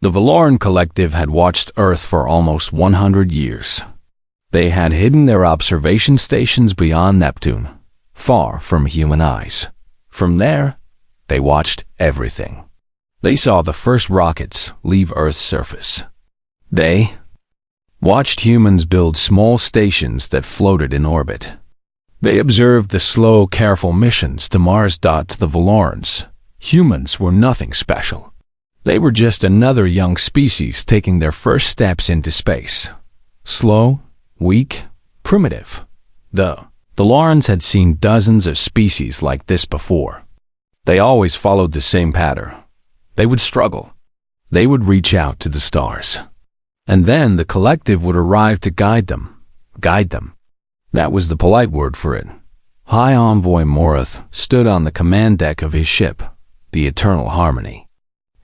The Valoran Collective had watched Earth for almost 100 years. They had hidden their observation stations beyond Neptune, far from human eyes. From there, they watched everything. They saw the first rockets leave Earth's surface. They watched humans build small stations that floated in orbit. They observed the slow, careful missions to Mars. To the Valorans, humans were nothing special. They were just another young species taking their first steps into space. Slow, weak, primitive. The Valorans had seen dozens of species like this before. They always followed the same pattern. They would struggle. They would reach out to the stars. And then the collective would arrive to guide them. That was the polite word for it. High Envoy Morath stood on the command deck of his ship, the Eternal Harmony.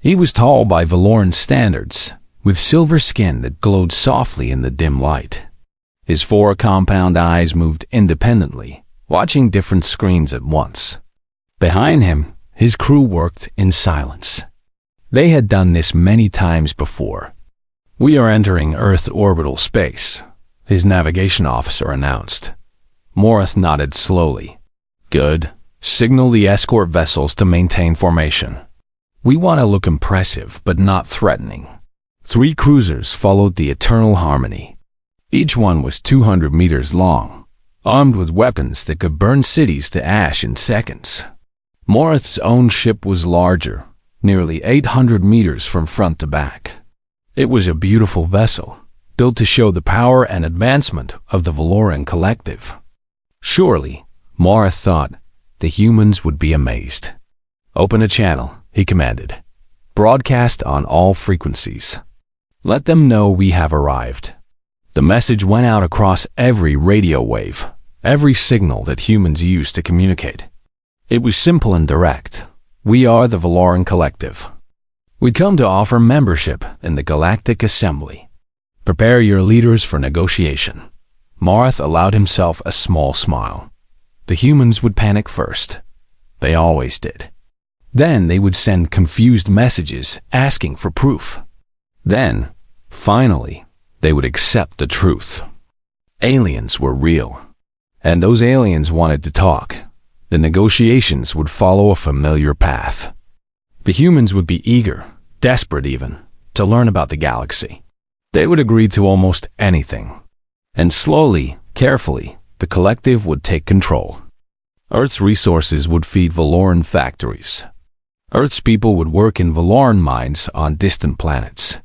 He was tall by Valoran standards, with silver skin that glowed softly in the dim light. His 4 compound eyes moved independently, watching different screens at once. Behind him, his crew worked in silence. They had done this many times before. "We are entering Earth orbital space," his navigation officer announced. Morath nodded slowly. "Good. Signal the escort vessels to maintain formation. We want to look impressive, but not threatening." 3 cruisers followed the Eternal Harmony. Each one was 200 meters long, armed with weapons that could burn cities to ash in seconds. Morath's own ship was larger, nearly 800 meters from front to back. It was a beautiful vessel, built to show the power and advancement of the Valoran Collective. Surely, Morath thought, the humans would be amazed. "Open a channel," he commanded. "Broadcast on all frequencies. Let them know we have arrived." The message went out across every radio wave, every signal that humans use to communicate. It was simple and direct. "We are the Valoran Collective. We come to offer membership in the Galactic Assembly. Prepare your leaders for negotiation." Morath allowed himself a small smile. The humans would panic first. They always did. Then they would send confused messages asking for proof. Then, finally, they would accept the truth. Aliens were real. And those aliens wanted to talk. The negotiations would follow a familiar path. The humans would be eager, desperate even, to learn about the galaxy. They would agree to almost anything. And slowly, carefully, the collective would take control. Earth's resources would feed Valoran factories. Earth's people would work in Valoran mines on distant planets.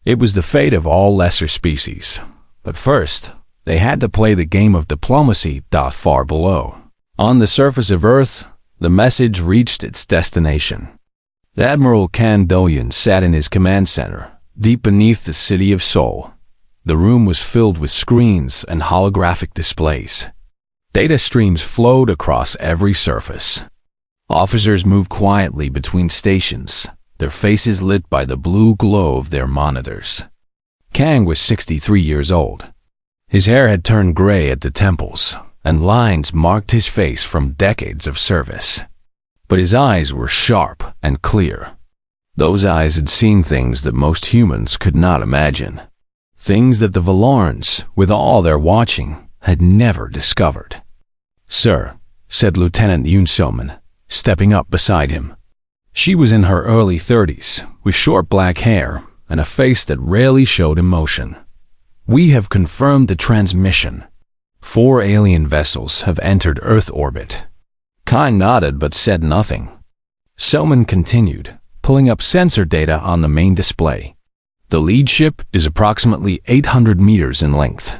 It was the fate of all lesser species. But first, they had to play the game of diplomacy far below. On the surface of Earth, the message reached its destination. Admiral Kandolian sat in his command center, deep beneath the city of Sol. The room was filled with screens and holographic displays. Data streams flowed across every surface. Officers moved quietly between stations, their faces lit by the blue glow of their monitors. Kang was 63 years old. His hair had turned gray at the temples, and lines marked his face from decades of service. But his eyes were sharp and clear. Those eyes had seen things that most humans could not imagine. Things that the Valorans, with all their watching, had never discovered. "Sir," said Lieutenant Yoon Soman, stepping up beside him. She was in her early 30s, with short black hair and a face that rarely showed emotion. "We have confirmed the transmission. 4 alien vessels have entered Earth orbit." Khan nodded but said nothing. Soman continued, pulling up sensor data on the main display. The lead ship is approximately 800 meters in length.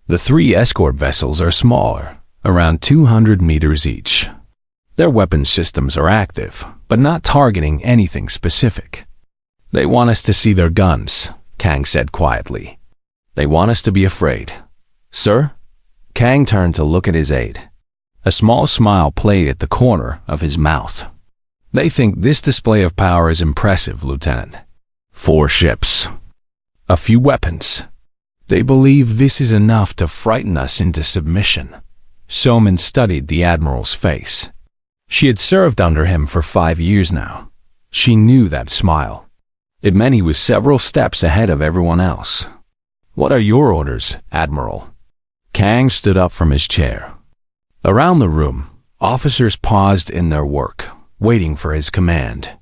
The 3 escort vessels are smaller, around 200 meters each. Their weapon systems are active, but not targeting anything specific. "They want us to see their guns," Kang said quietly. "They want us to be afraid." "Sir?" Kang turned to look at his aide. A small smile played at the corner of his mouth. "They think this display of power is impressive, Lieutenant. 4 ships. A few weapons. They believe this is enough to frighten us into submission." Soman studied the Admiral's face. She had served under him for 5 years now. She knew that smile. It meant he was several steps ahead of everyone else. "What are your orders, Admiral?" Kang stood up from his chair. Around the room, officers paused in their work, waiting for his command.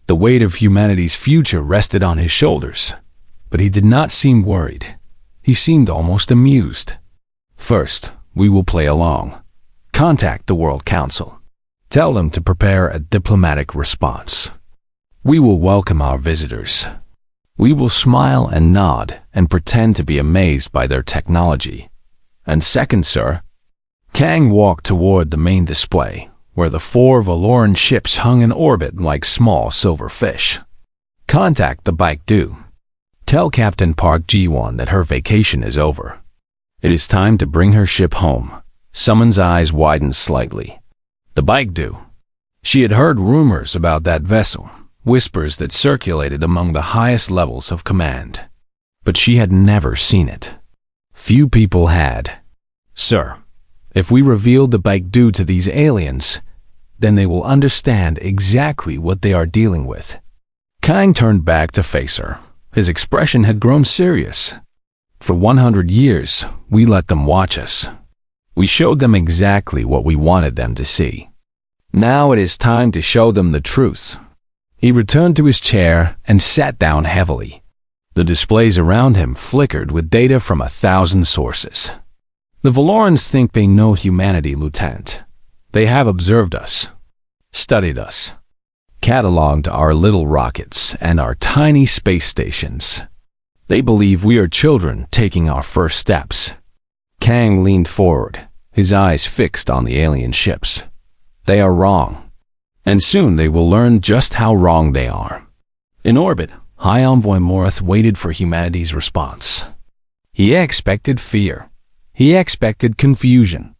The weight of humanity's future rested on his shoulders, but he did not seem worried. He seemed almost amused. "First, we will play along. Contact the World Council. Tell them to prepare a diplomatic response. We will welcome our visitors. We will smile and nod and pretend to be amazed by their technology. And second, sir," Kang walked toward the main display, where the 4 Valoran ships hung in orbit like small silver fish. "Contact the Baekdu. Tell Captain Park Ji-won that her vacation is over. It is time to bring her ship home." Summon's eyes widened slightly. The Baekdu. She had heard rumors about that vessel, whispers that circulated among the highest levels of command. But she had never seen it. Few people had. "Sir, if we reveal the Baekdu to these aliens, then they will understand exactly what they are dealing with." Kang turned back to face her. His expression had grown serious. "For 100 years, we let them watch us. We showed them exactly what we wanted them to see. Now it is time to show them the truth." He returned to his chair and sat down heavily. The displays around him flickered with data from 1,000 sources. "The Valorans think they know humanity, Lieutenant. They have observed us, studied us, cataloged our little rockets and our tiny space stations. They believe we are children taking our first steps." Kang leaned forward, his eyes fixed on the alien ships. "They are wrong, and soon they will learn just how wrong they are." In orbit, High Envoy Morith waited for humanity's response. He expected fear. He expected confusion.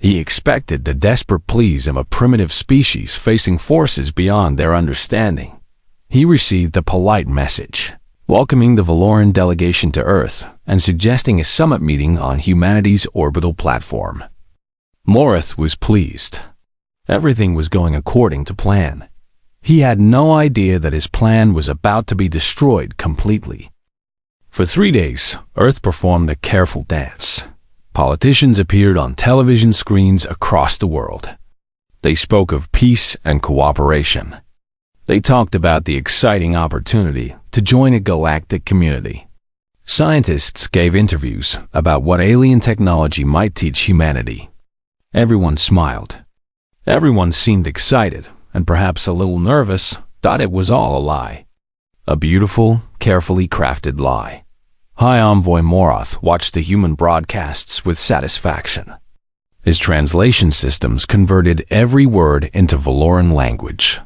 He expected the desperate pleas of a primitive species facing forces beyond their understanding. He received a polite message, welcoming the Valoran delegation to Earth and suggesting a summit meeting on humanity's orbital platform. Morith was pleased. Everything was going according to plan. He had no idea that his plan was about to be destroyed completely. For 3 days, Earth performed a careful dance. Politicians appeared on television screens across the world. They spoke of peace and cooperation. They talked about the exciting opportunity to join a galactic community. Scientists gave interviews about what alien technology might teach humanity. Everyone smiled. Everyone seemed excited, and perhaps a little nervous, thought it was all a lie. A beautiful, carefully crafted lie. High Envoy Morith watched the human broadcasts with satisfaction. His translation systems converted every word into Valoran language.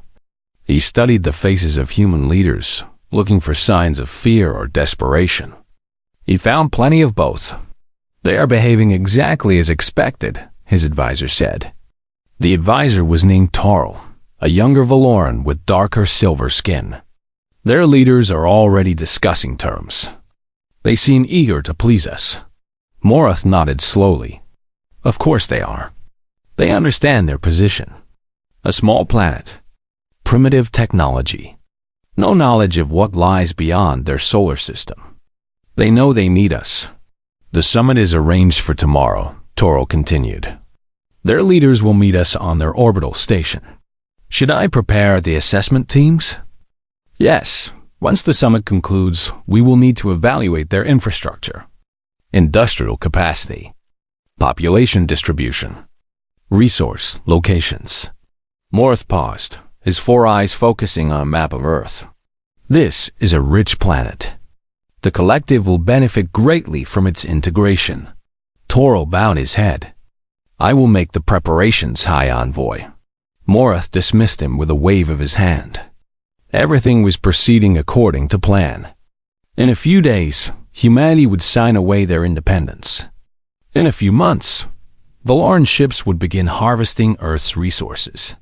He studied the faces of human leaders, looking for signs of fear or desperation. He found plenty of both. "They are behaving exactly as expected," his advisor said. The advisor was named Toril, a younger Valoran with darker silver skin. "Their leaders are already discussing terms. They seem eager to please us." Morith nodded slowly. "Of course they are. They understand their position. A small planet. Primitive technology. No knowledge of what lies beyond their solar system. They know they need us." "The summit is arranged for tomorrow," Toril continued. "Their leaders will meet us on their orbital station. Should I prepare the assessment teams?" "Yes. Once the summit concludes, we will need to evaluate their infrastructure, industrial capacity, population distribution, resource locations." Morith paused, his 4 eyes focusing on a map of Earth. "This is a rich planet. The collective will benefit greatly from its integration." Toril bowed his head. "I will make the preparations, High Envoy." Morith dismissed him with a wave of his hand. Everything was proceeding according to plan. In a few days, humanity would sign away their independence. In a few months, Valoran ships would begin harvesting Earth's resources.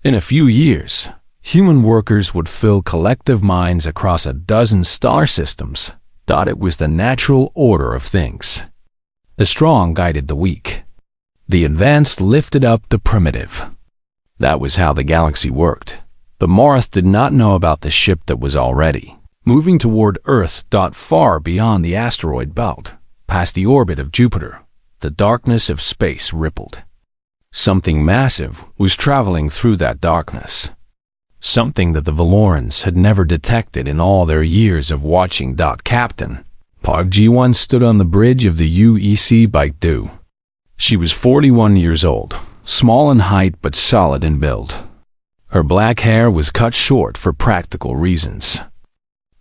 In a few years, human workers would fill collective minds across a dozen star systems, thought it was the natural order of things. The strong guided the weak. The advanced lifted up the primitive. That was how the galaxy worked. But Morith did not know about the ship that was all ready. moving toward Earth. Far beyond the asteroid belt, past the orbit of Jupiter, the darkness of space rippled. Something massive was traveling through that darkness. Something that the Valorans had never detected in all their years of watching. Captain Park Ji-won stood on the bridge of the UEC Baekdu. She was 41 years old, small in height but solid in build. Her black hair was cut short for practical reasons.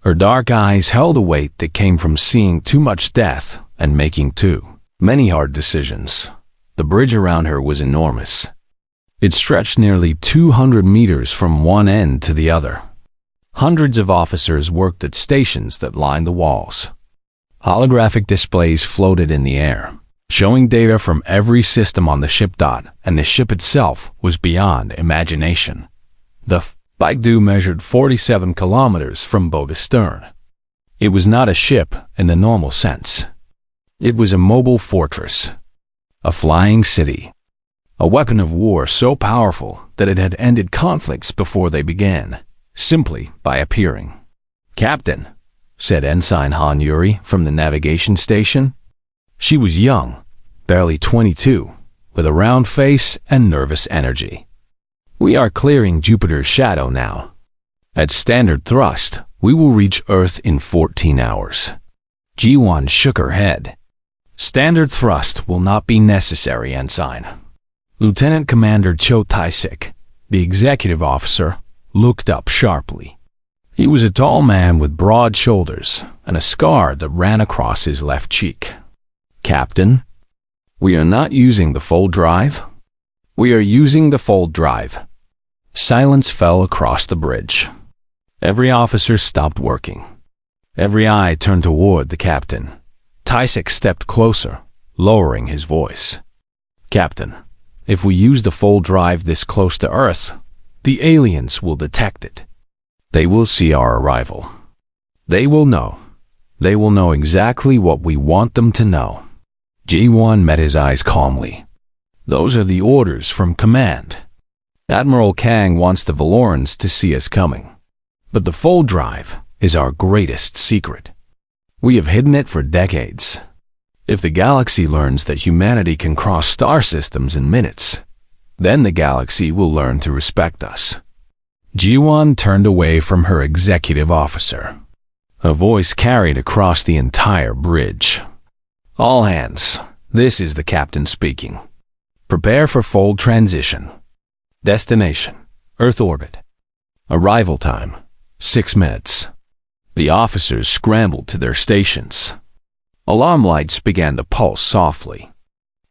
Her dark eyes held a weight that came from seeing too much death and making too many hard decisions. The bridge around her was enormous. It stretched nearly 200 meters from one end to the other. Hundreds of officers worked at stations that lined the walls. Holographic displays floated in the air, showing data from every system on the ship. And the ship itself was beyond imagination. The Baekdu measured 47 kilometers from bow to stern. It was not a ship in the normal sense. It was a mobile fortress, a flying city, a weapon of war so powerful that it had ended conflicts before they began, simply by appearing. "Captain," said Ensign Han Yuri from the navigation station. She was young, barely 22, with a round face and nervous energy. "We are clearing Jupiter's shadow now. At standard thrust, we will reach Earth in 14 hours. Ji-won shook her head. "Standard thrust will not be necessary, Ensign." Lieutenant Commander Cho Tae-sik, the executive officer, looked up sharply. He was a tall man with broad shoulders and a scar that ran across his left cheek. "Captain, we are not using the fold drive?" "We are using the fold drive." Silence fell across the bridge. Every officer stopped working. Every eye turned toward the captain. Tae-sik stepped closer, lowering his voice. "Captain, if we use the fold drive this close to Earth, the aliens will detect it. They will see our arrival. They will know. They will know exactly what we want them to know." Ji-won met his eyes calmly. "Those are the orders from command. Admiral Kang wants the Valorans to see us coming. But the fold drive is our greatest secret. We have hidden it for decades. If the galaxy learns that humanity can cross star systems in minutes, then the galaxy will learn to respect us." Ji-won turned away from her executive officer. A voice carried across the entire bridge. "All hands, this is the captain speaking. Prepare for fold transition. Destination, Earth orbit. Arrival time, 6 minutes." The officers scrambled to their stations. Alarm lights began to pulse softly.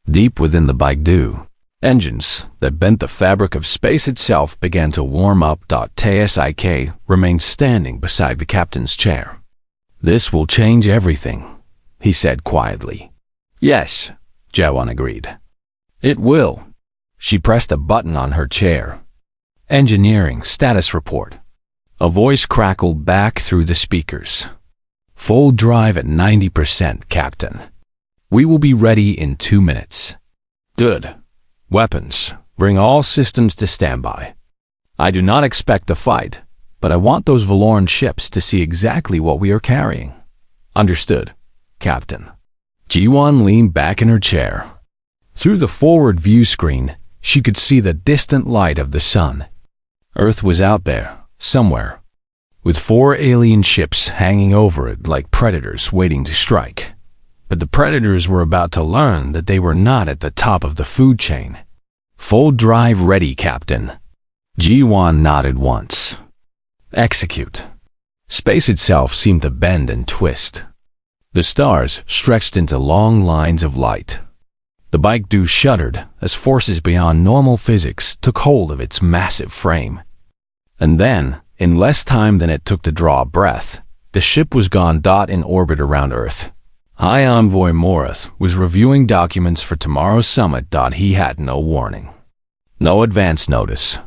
Deep within the Baekdu, engines that bent the fabric of space itself began to warm up. Tae-sik remained standing beside the captain's chair. "This will change everything," he said quietly. "Yes," Jaewon agreed. "It will." She pressed a button on her chair. "Engineering status report." A voice crackled back through the speakers. "Fold drive at 90%, Captain. We will be ready in 2 minutes." "Good. Weapons, bring all systems to standby. I do not expect a fight, but I want those Valoran ships to see exactly what we are carrying." "Understood, Captain." Ji-won leaned back in her chair. Through the forward view screen, she could see the distant light of the sun. Earth was out there, somewhere, with 4 alien ships hanging over it like predators waiting to strike. But the predators were about to learn that they were not at the top of the food chain. "Fold drive ready, Captain." Ji-won nodded once. "Execute." Space itself seemed to bend and twist. The stars stretched into long lines of light. The Baekdu shuddered as forces beyond normal physics took hold of its massive frame. And then, in less time than it took to draw a breath, the ship was gone. In orbit around Earth, High Envoy Morath was reviewing documents for tomorrow's summit. He had no warning. No advance notice.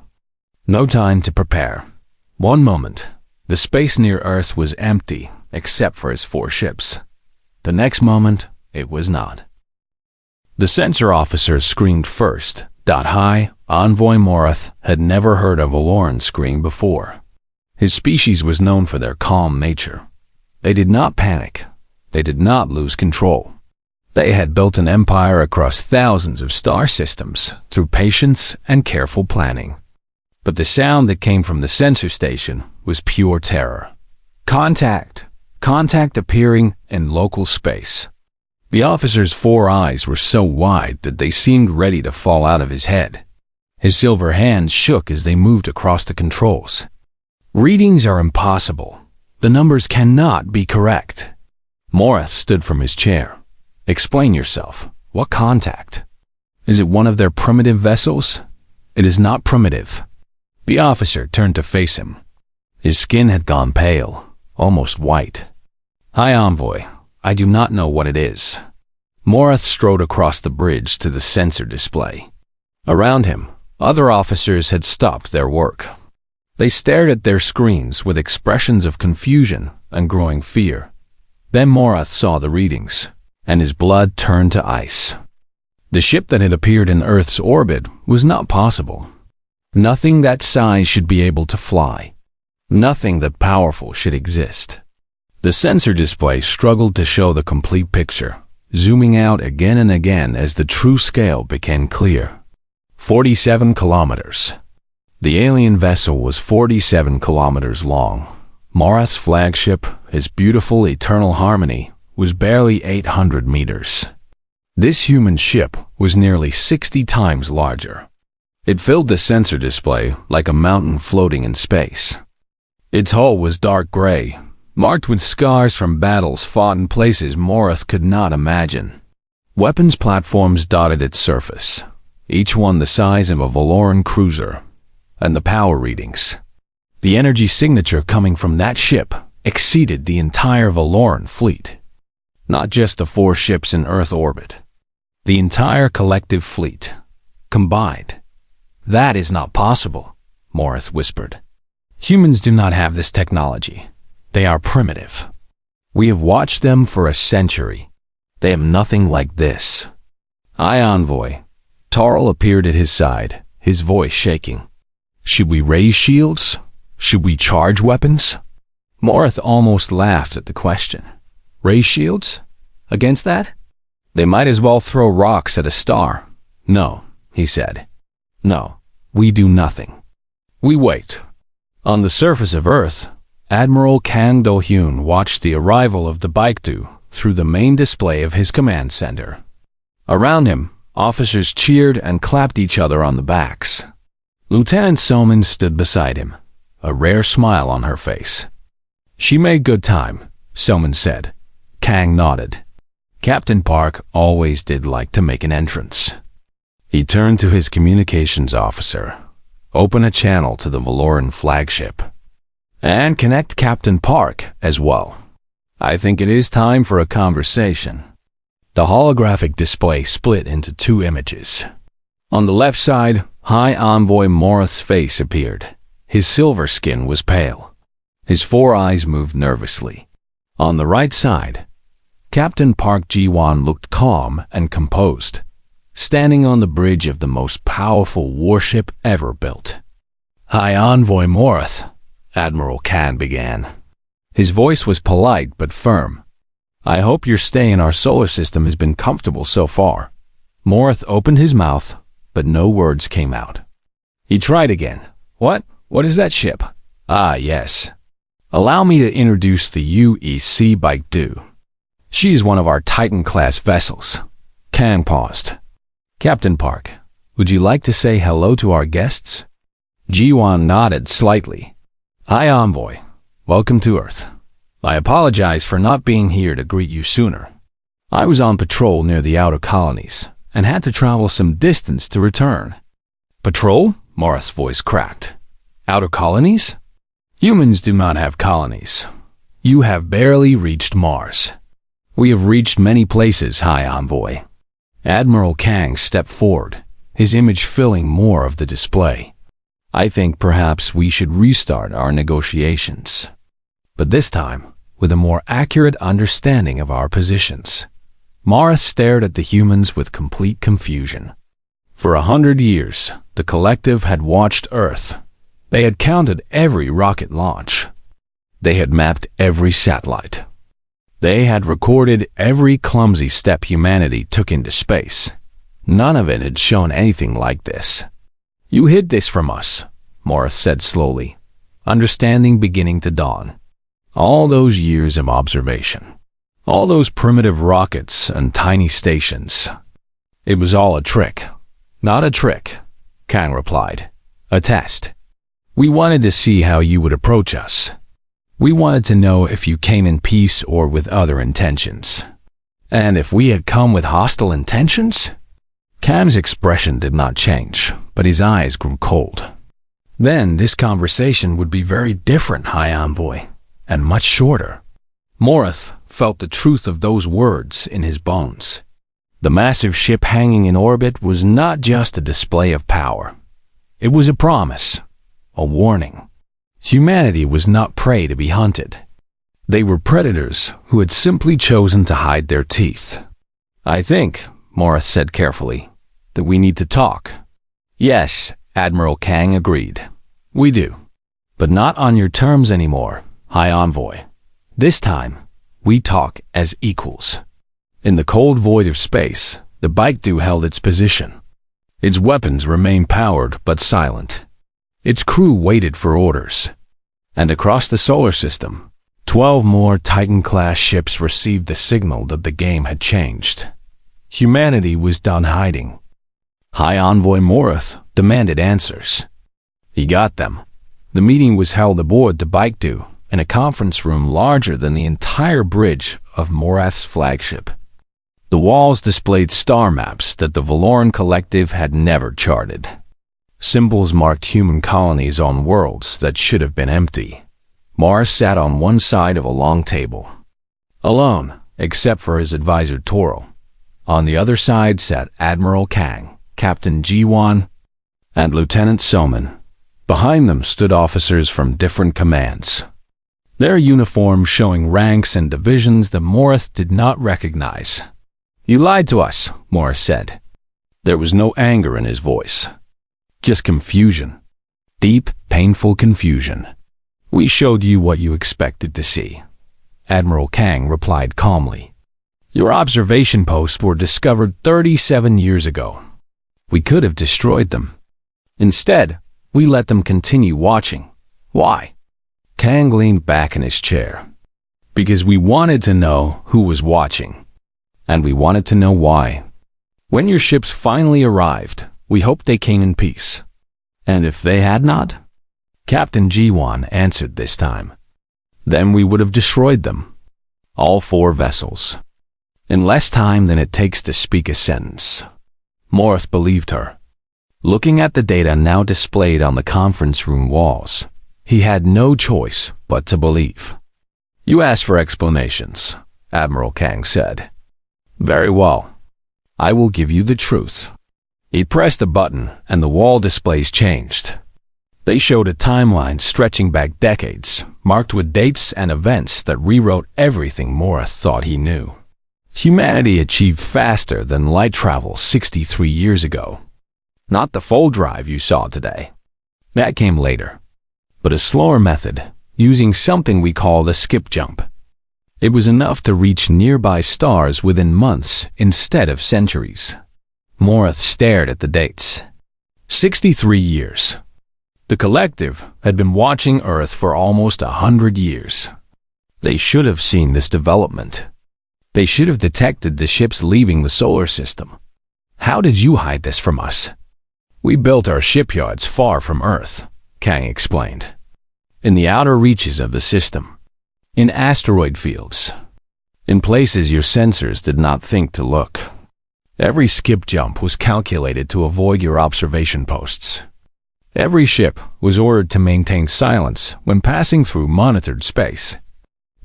No time to prepare. One moment, the space near Earth was empty except for his 4 ships. The next moment, it was not. The sensor officer screamed first. High Envoy Morath had never heard a Valoran scream before. His species was known for their calm nature. They did not panic. They did not lose control. They had built an empire across thousands of star systems through patience and careful planning. But the sound that came from the sensor station was pure terror. Contact! Contact appearing in local space. The officer's 4 eyes were so wide that they seemed ready to fall out of his head. His silver hands shook as they moved across the controls. Readings are impossible. The numbers cannot be correct. Morath stood from his chair. Explain yourself. What contact? Is it one of their primitive vessels? It is not primitive. The officer turned to face him. His skin had gone pale, almost white. Hi, Envoy. I do not know what it is. Morath strode across the bridge to the sensor display. Around him, other officers had stopped their work. They stared at their screens with expressions of confusion and growing fear. Then Morath saw the readings, and his blood turned to ice. The ship that had appeared in Earth's orbit was not possible. Nothing that size should be able to fly. Nothing that powerful should exist. The sensor display struggled to show the complete picture, zooming out again and again as the true scale became clear. 47 kilometers. The alien vessel was 47 kilometers long. Morath's flagship, his beautiful Eternal Harmony, was barely 800 meters. This human ship was nearly 60 times larger. It filled the sensor display like a mountain floating in space. Its hull was dark gray, marked with scars from battles fought in places Morath could not imagine. Weapons platforms dotted its surface, each one the size of a Valoran cruiser, and the power readings. The energy signature coming from that ship exceeded the entire Valoran fleet. Not just the 4 ships in Earth orbit. The entire collective fleet, combined. That is not possible, Morath whispered. Humans do not have this technology. They are primitive. We have watched them for a century. They have nothing like this. Aye, Envoy. Tarl appeared at his side, his voice shaking. Should we raise shields? Should we charge weapons? Morath almost laughed at the question. Raise shields? Against that? They might as well throw rocks at a star. No, he said. No, we do nothing. We wait. On the surface of Earth, Admiral Kang Do-hyun watched the arrival of the Baekdu through the main display of his command center. Around him, officers cheered and clapped each other on the backs. Lieutenant Soman stood beside him, a rare smile on her face. She made good time, Soman said. Kang nodded. Captain Park always did like to make an entrance. He turned to his communications officer. Open a channel to the Valoran flagship. And connect Captain Park as well. I think it is time for a conversation. The holographic display split into 2 images. On the left side, High Envoy Morath's face appeared. His silver skin was pale. His 4 eyes moved nervously. On the right side, Captain Park Ji-won looked calm and composed, standing on the bridge of the most powerful warship ever built. High Envoy Morath, Admiral Khan began. His voice was polite but firm. I hope your stay in our solar system has been comfortable so far. Morath opened his mouth, but no words came out. He tried again. What? What is that ship? Ah, yes. Allow me to introduce the UEC Baekdu. She is one of our Titan-class vessels. Kang paused. Captain Park, would you like to say hello to our guests? Ji-won nodded slightly. Hi, Envoy. Welcome to Earth. I apologize for not being here to greet you sooner. I was on patrol near the outer colonies and had to travel some distance to return. Patrol? Morath's voice cracked. Outer colonies? Humans do not have colonies. You have barely reached Mars. We have reached many places, High Envoy. Admiral Kang stepped forward, his image filling more of the display. I think perhaps we should restart our negotiations. But this time, with a more accurate understanding of our positions. Morath stared at the humans with complete confusion. For 100 years, the collective had watched Earth, They had counted every rocket launch. They had mapped every satellite. They had recorded every clumsy step humanity took into space. None of it had shown anything like this. "You hid this from us," Morris said slowly, understanding beginning to dawn. "All those years of observation. All those primitive rockets and tiny stations. It was all a trick." "Not a trick," Kang replied. "A test. We wanted to see how you would approach us. We wanted to know if you came in peace or with other intentions. And if we had come with hostile intentions?" Kang's expression did not change, but his eyes grew cold. "Then this conversation would be very different, High Envoy, and much shorter." Morris felt the truth of those words in his bones. The massive ship hanging in orbit was not just a display of power. It was a promise, a warning. Humanity was not prey to be hunted. They were predators who had simply chosen to hide their teeth. "I think," Morris said carefully, "that we need to talk." "Yes," Admiral Kang agreed. "We do. But not on your terms anymore, High Envoy. This time, we talk as equals." In the cold void of space, the Baekdu held its position. Its weapons remained powered but silent. Its crew waited for orders. And across the solar system, 12 more Titan-class ships received the signal that the game had changed. Humanity was done hiding. High Envoy Morris demanded answers. He got them. The meeting was held aboard the Baekdu in a conference room larger than the entire bridge of Morris's flagship. The walls displayed star maps that the Valoran Collective had never charted. Symbols marked human colonies on worlds that should have been empty. Morris sat on one side of a long table, alone except for his advisor Toro. On the other side sat Admiral Kang, Captain Ji-won, and Lieutenant Soman. Behind them stood officers from different commands, their uniforms showing ranks and divisions that Morris did not recognize. "You lied to us," Morris said. There was no anger in his voice, just confusion. Deep, painful confusion. "We showed you what you expected to see," Admiral Kang replied calmly. "Your observation posts were discovered 37 years ago. We could have destroyed them. Instead, we let them continue watching. Why?" Kang leaned back in his chair. "Because we wanted to know who was watching. And we wanted to know why. When your ships finally arrived, we hoped they came in peace. And if they had not?" Captain Ji-won answered this time. "Then we would have destroyed them. All 4 vessels. In less time than it takes to speak a sentence." Morris believed her. Looking at the data now displayed on the conference room walls, he had no choice but to believe. "You asked for explanations," Admiral Kang said. "Very well. I will give you the truth." He pressed a button and the wall displays changed. They showed a timeline stretching back decades, marked with dates and events that rewrote everything Morris thought he knew. Humanity achieved faster than light travel 63 years ago. Not the full drive you saw today. That came later. But a slower method, using something we call the skip jump. It was enough to reach nearby stars within months instead of centuries. Morris stared at the dates. 63 years. The collective had been watching Earth for almost 100 years. They should have seen this development. They should have detected the ships leaving the solar system. "How did you hide this from us?" "We built our shipyards far from Earth," Kang explained. "In the outer reaches of the system. In asteroid fields. In places your sensors did not think to look. Every skip jump was calculated to avoid your observation posts. Every ship was ordered to maintain silence when passing through monitored space.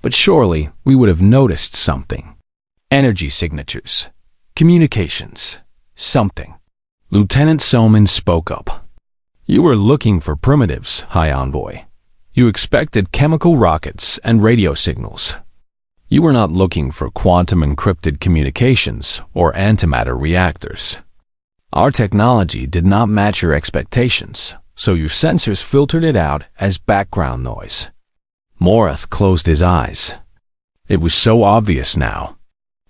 But surely we would have noticed something. Energy signatures, communications, something." Lieutenant Soman spoke up. "You were looking for primitives, High Envoy. You expected chemical rockets and radio signals. You were not looking for quantum-encrypted communications or antimatter reactors. Our technology did not match your expectations, so your sensors filtered it out as background noise. Morath closed his eyes. It was so obvious now.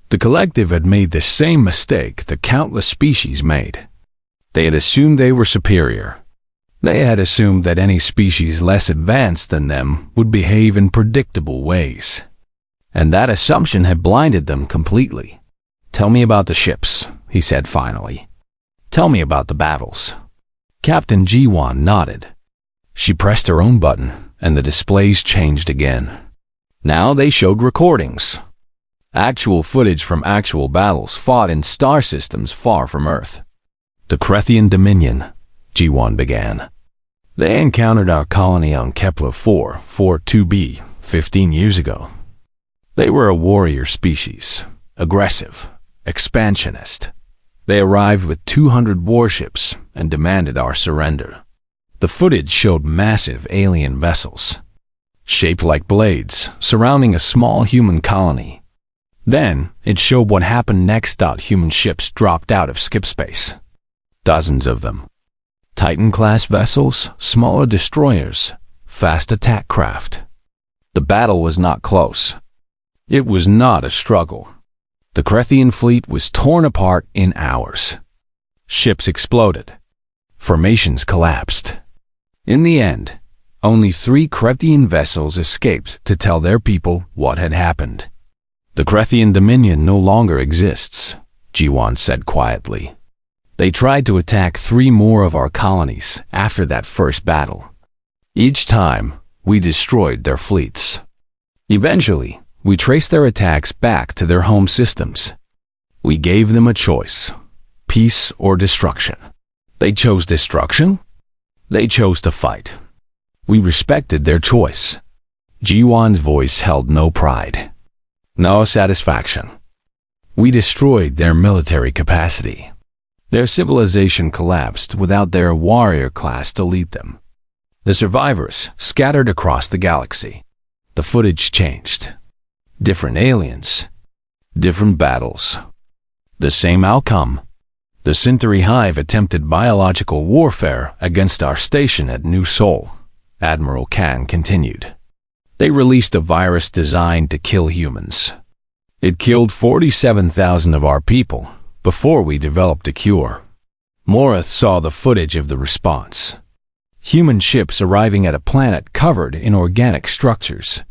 The collective had made the same mistake the countless species made. They had assumed they were superior. They had assumed that any species less advanced than them would behave in predictable ways. And that assumption had blinded them completely. "Tell me about the ships," he said finally. "Tell me about the battles." Captain Jiwan nodded. She pressed her own button, and the displays changed again. Now they showed recordings. Actual footage from actual battles fought in star systems far from Earth. "The Krethian Dominion," Jiwan began. "They encountered our colony on Kepler 442b 15 years ago. They were a warrior species, aggressive, expansionist. They arrived with 200 warships and demanded our surrender. The footage showed massive alien vessels, shaped like blades, surrounding a small human colony. Then, it showed what happened next. Human ships dropped out of skip space. Dozens of them. Titan-class vessels, smaller destroyers, fast attack craft. The battle was not close. It was not a struggle. The Krethian fleet was torn apart in hours. Ships exploded. Formations collapsed. In the end, only 3 Krethian vessels escaped to tell their people what had happened. "The Krethian Dominion no longer exists," Jiwan said quietly. "They tried to attack 3 more of our colonies after that first battle. Each time, we destroyed their fleets. Eventually, we traced their attacks back to their home systems. We gave them a choice, peace or destruction. They chose destruction. They chose to fight. We respected their choice." Jiwan's voice held no pride, no satisfaction. "We destroyed their military capacity. Their civilization collapsed without their warrior class to lead them. The survivors scattered across the galaxy. The footage changed. Different aliens, different battles. The same outcome. The Centauri Hive attempted biological warfare against our station at New Sol," Admiral Khan continued. "They released a virus designed to kill humans. It killed 47,000 of our people before we developed a cure." Morath saw the footage of the response. Human ships arriving at a planet covered in organic structures.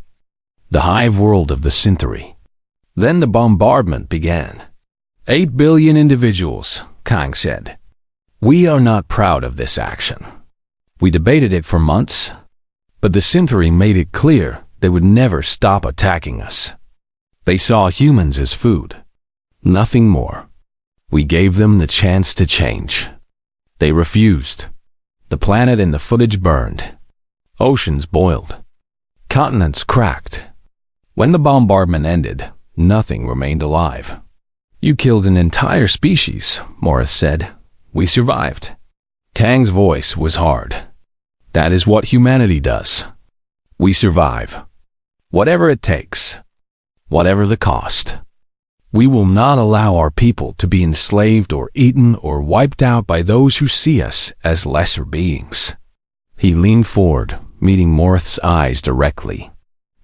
The hive world of the Centauri. Then the bombardment began. 8 billion individuals, Kang said. "We are not proud of this action. We debated it for months, but the Centauri made it clear they would never stop attacking us. They saw humans as food, nothing more. We gave them the chance to change. They refused. The planet in the footage burned. Oceans boiled. Continents cracked. When the bombardment ended, nothing remained alive." "You killed an entire species," Morris said. "We survived." Kang's voice was hard. "That is what humanity does. We survive. Whatever it takes. Whatever the cost. We will not allow our people to be enslaved or eaten or wiped out by those who see us as lesser beings." He leaned forward, meeting Morth's eyes directly.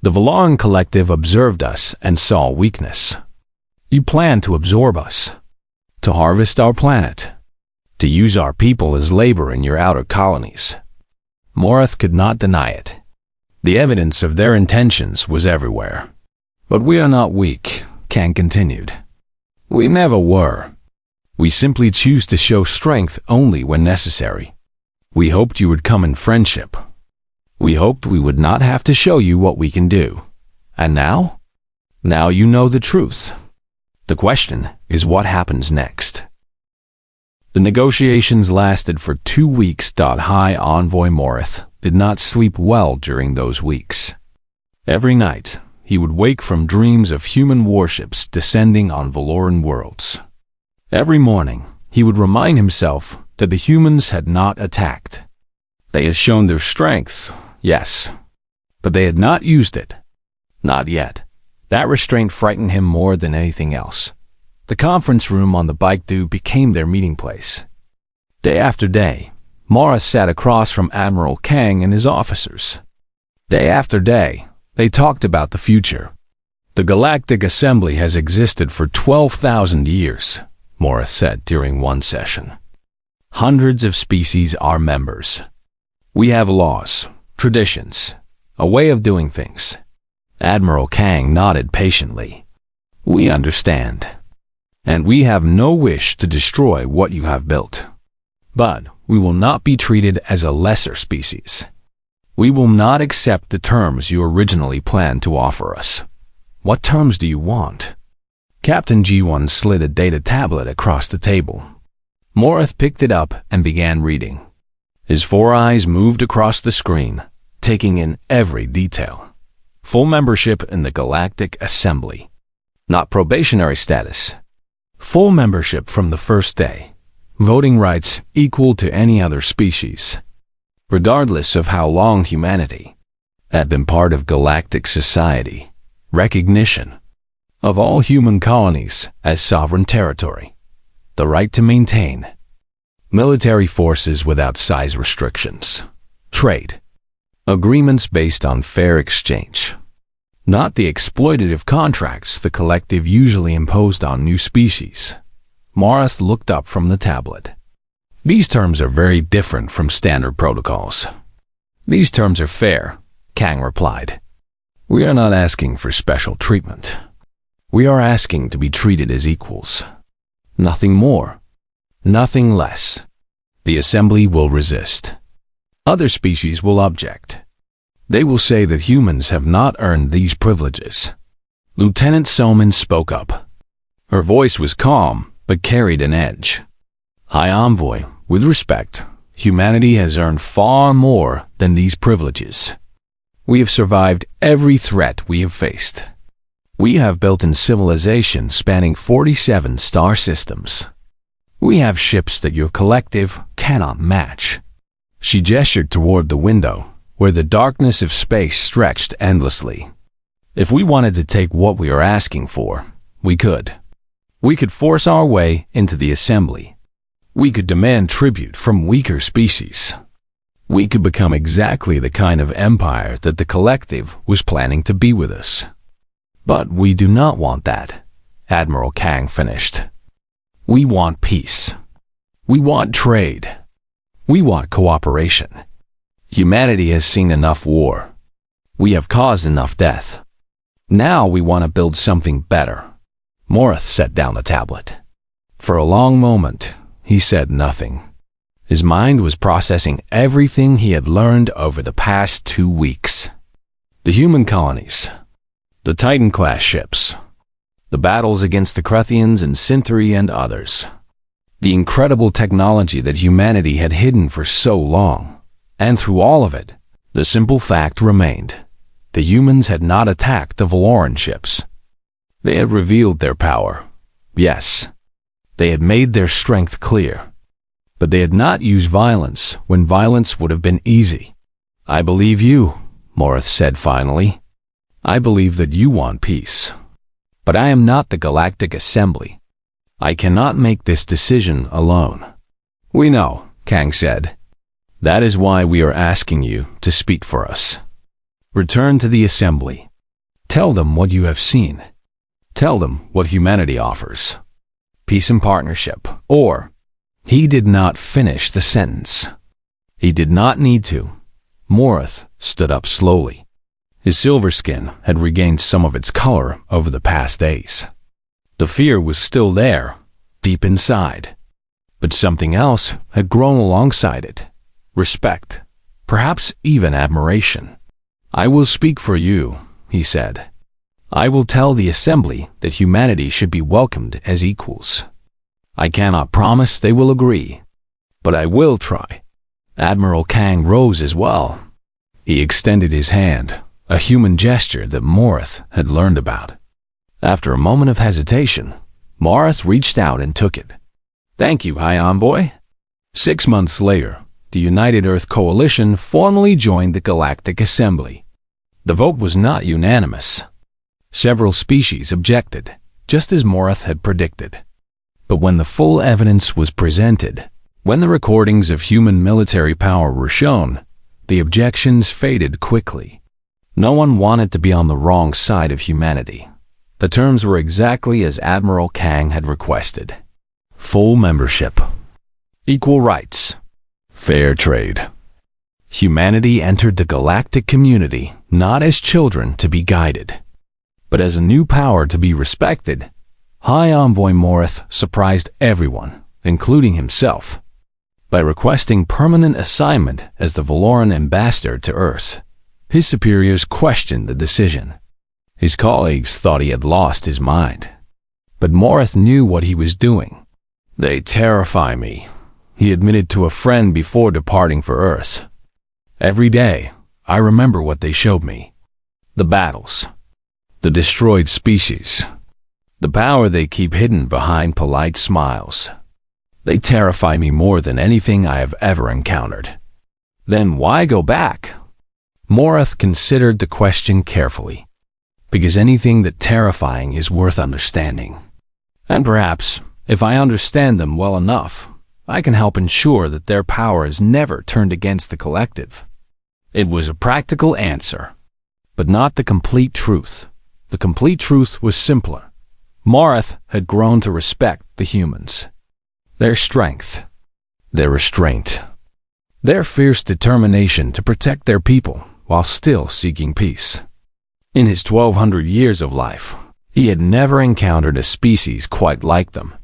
"The Valaran collective observed us and saw weakness. You plan to absorb us, to harvest our planet, to use our people as labor in your outer colonies." Morath could not deny it. The evidence of their intentions was everywhere. "But we are not weak," Kang continued. "We never were. We simply choose to show strength only when necessary. We hoped you would come in friendship. We hoped we would not have to show you what we can do. And now? Now you know the truth. The question is what happens next." The negotiations lasted for 2 weeks. High Envoy Morath did not sleep well during those weeks. Every night, he would wake from dreams of human warships descending on Valaran worlds. Every morning, he would remind himself that the humans had not attacked. They had shown their strength, yes, but they had not used it. Not yet. That restraint frightened him more than anything else. The conference room on the Baekdu became their meeting place. Day after day, Morris sat across from Admiral Kang and his officers. Day after day, they talked about the future. The Galactic Assembly has existed for 12,000 years, Morris said during one session. Hundreds of species are members. We have laws, traditions, a way of doing things. Admiral Kang nodded patiently. We understand. And we have no wish to destroy what you have built. But we will not be treated as a lesser species. We will not accept the terms you originally planned to offer us. What terms do you want? Captain G1 slid a data tablet across the table. Morith picked it up and began reading. His four eyes moved across the screen, taking in every detail. Full membership in the Galactic Assembly. Not probationary status. Full membership from the first day. Voting rights equal to any other species. Regardless of how long humanity had been part of galactic society. Recognition of all human colonies as sovereign territory. The right to maintain military forces without size restrictions. Trade agreements based on fair exchange. Not the exploitative contracts the collective usually imposed on new species. Morith looked up from the tablet. These terms are very different from standard protocols. These terms are fair, Kang replied. We are not asking for special treatment. We are asking to be treated as equals. Nothing more, nothing less. The Assembly will resist. Other species will object. They will say that humans have not earned these privileges. Lieutenant Soman spoke up. Her voice was calm, but carried an edge. High Envoy, with respect, humanity has earned far more than these privileges. We have survived every threat we have faced. We have built in civilization spanning 47 star systems. We have ships that your collective cannot match. She gestured toward the window, where the darkness of space stretched endlessly. If we wanted to take what we are asking for, we could. We could force our way into the Assembly. We could demand tribute from weaker species. We could become exactly the kind of empire that the collective was planning to be with us. But we do not want that, Admiral Kang finished. We want peace. We want trade. We want cooperation. Humanity has seen enough war. We have caused enough death. Now we want to build something better. Morith set down the tablet. For a long moment, he said nothing. His mind was processing everything he had learned over the past 2 weeks. The human colonies. The Titan-class ships. The battles against the Krethians and Synthri and others. The incredible technology that humanity had hidden for so long. And through all of it, the simple fact remained. The humans had not attacked the Valoran ships. They had revealed their power. Yes. They had made their strength clear. But they had not used violence when violence would have been easy. I believe you, Morith said finally. I believe that you want peace. But I am not the Galactic Assembly. I cannot make this decision alone. We know, Kang said. That is why we are asking you to speak for us. Return to the Assembly. Tell them what you have seen. Tell them what humanity offers. Peace and partnership, or... He did not finish the sentence. He did not need to. Morith stood up slowly. His silver skin had regained some of its color over the past days. The fear was still there, deep inside. But something else had grown alongside it. Respect, perhaps even admiration. I will speak for you, he said. I will tell the Assembly that humanity should be welcomed as equals. I cannot promise they will agree, but I will try. Admiral Kang rose as well. He extended his hand, a human gesture that Morith had learned about. After a moment of hesitation, Morith reached out and took it. Thank you, High Envoy. 6 months later, the United Earth Coalition formally joined the Galactic Assembly. The vote was not unanimous. Several species objected, just as Morith had predicted. But when the full evidence was presented, When the recordings of human military power were shown, the objections faded quickly. No one wanted to be on the wrong side of humanity. The terms were exactly as Admiral Kang had requested. Full membership, equal rights, fair trade. Humanity entered the galactic community not as children to be guided, but as a new power to be respected. High Envoy Morith surprised everyone, including himself, by requesting permanent assignment as the Valoran ambassador to Earth. His superiors questioned the decision. His colleagues thought he had lost his mind. But Morith knew what he was doing. "They terrify me," he admitted to a friend before departing for Earth. "Every day, I remember what they showed me. The battles, the destroyed species, the power they keep hidden behind polite smiles. They terrify me more than anything I have ever encountered." Then why go back? Morith considered the question carefully, because anything that terrifying is worth understanding. And perhaps, if I understand them well enough, I can help ensure that their power is never turned against the collective. It was a practical answer, but not the complete truth. The complete truth was simpler. Morith had grown to respect the humans. Their strength, their restraint, their fierce determination to protect their people while still seeking peace. In his 1,200 years of life, he had never encountered a species quite like them.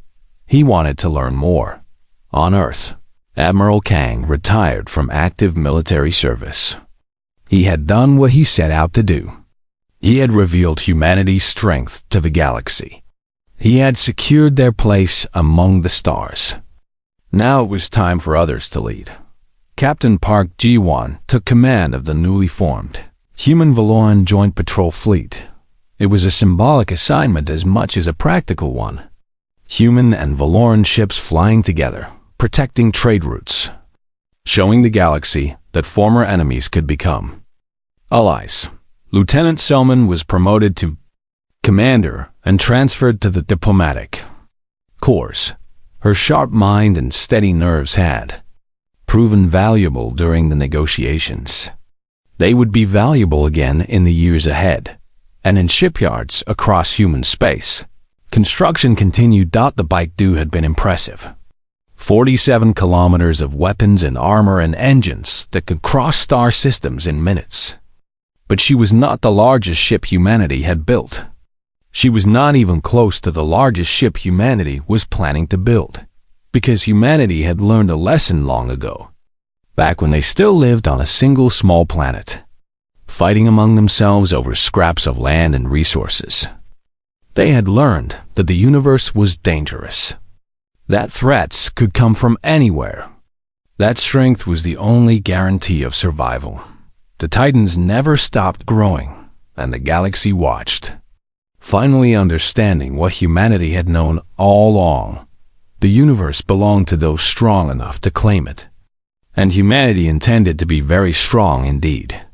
He wanted to learn more. On Earth, Admiral Kang retired from active military service. He had done what he set out to do. He had revealed humanity's strength to the galaxy. He had secured their place among the stars. Now it was time for others to lead. Captain Park Ji-won took command of the newly formed Human Valoran Joint Patrol Fleet. It was a symbolic assignment as much as a practical one. Human and Valoran ships flying together, protecting trade routes, showing the galaxy that former enemies could become allies. Lieutenant Selman was promoted to commander and transferred to the diplomatic corps. Her sharp mind and steady nerves had proven valuable during the negotiations. They would be valuable again in the years ahead, and in shipyards across human space. Construction continued. The Baekdu had been impressive. 47 kilometers of weapons and armor and engines that could cross star systems in minutes. But she was not the largest ship humanity had built. She was not even close to the largest ship humanity was planning to build, because humanity had learned a lesson long ago, back when they still lived on a single small planet, fighting among themselves over scraps of land and resources. They had learned that the universe was dangerous, that threats could come from anywhere. That strength was the only guarantee of survival. The Titans never stopped growing, and the galaxy watched. Finally understanding what humanity had known all along, the universe belonged to those strong enough to claim it. And humanity intended to be very strong indeed.